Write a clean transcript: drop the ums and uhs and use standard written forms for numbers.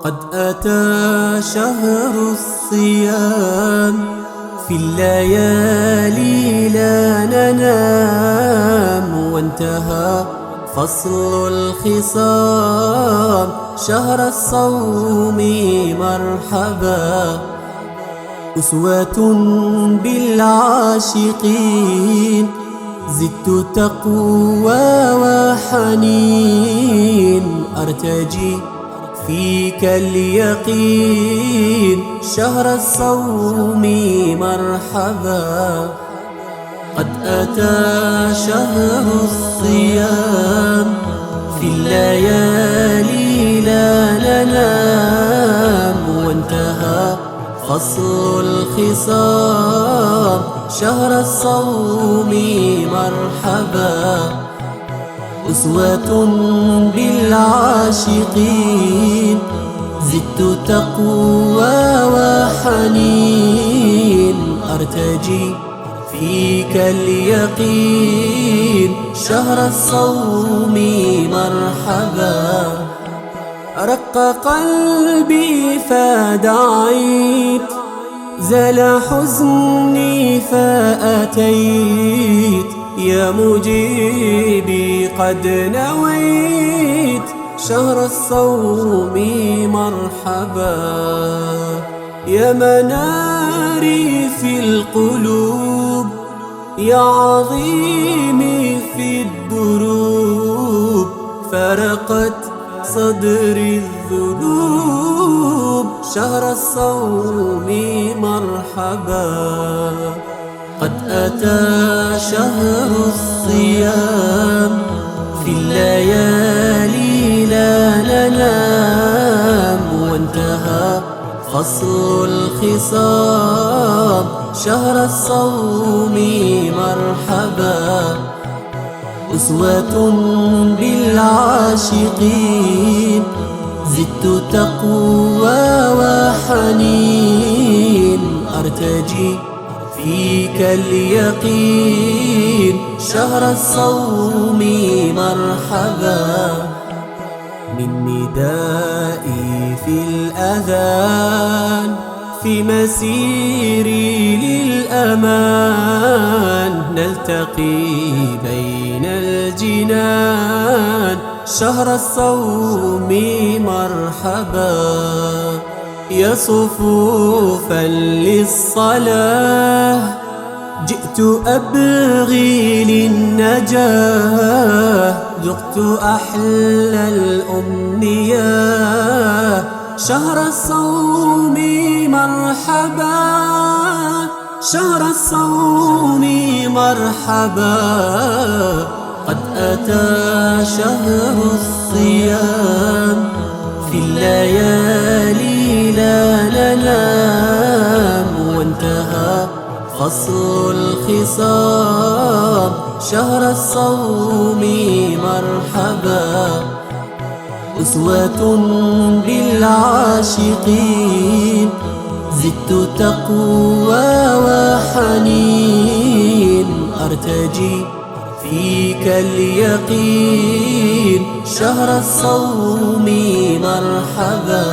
قد أتى شهر الصيام، في الليالي لا ننام، وانتهى فصل الخصام شهر الصوم مرحبا. أسوة بالعاشقين، زدت تقوى وحنين، أرتجي فيك اليقين شهر الصوم مرحبا. قد أتى شهر الصيام، في الليالي لا ننام، وانتهى فصل الخصام شهر الصوم مرحبا. أسوة بالعاشقين، زدت تقوى وحنين، أرتجي فيك اليقين شهر الصوم مرحبا. رق قلبي فدعيت، زال حزني فأتيت، يا مجيبي قد نويت شهر الصوم مرحبا. يا مناري في القلوب، يا عظيمي في الدروب، فرقت صدري الذنوب شهر الصوم مرحبا. قد أتى شهر الصيام، في الليالي لا ننام، وانتهى فصل الخصام شهر الصوم مرحبا. أسوة بالعاشقين، زدت تقوى وحنين، أرتجي فيك اليقين شهر الصوم مرحبا. من ندائي في الأذان، في مسيري للأمان، نلتقي بين الجنان شهر الصوم مرحبا. يا صفوفا للصلاة، جئت أبغي للنجاة، ذقت أحلى الأمنيات شهر الصوم مرحبا. شهر الصوم مرحبا. قد أتى شهر الصيام، في الليالي لا ننام، وانتهى فصل الخصام شهر الصوم مرحبا. أسوة بالعاشقين، زدت تقوى وحنين، أرتجي فيك اليقين شهر الصوم مرحبا.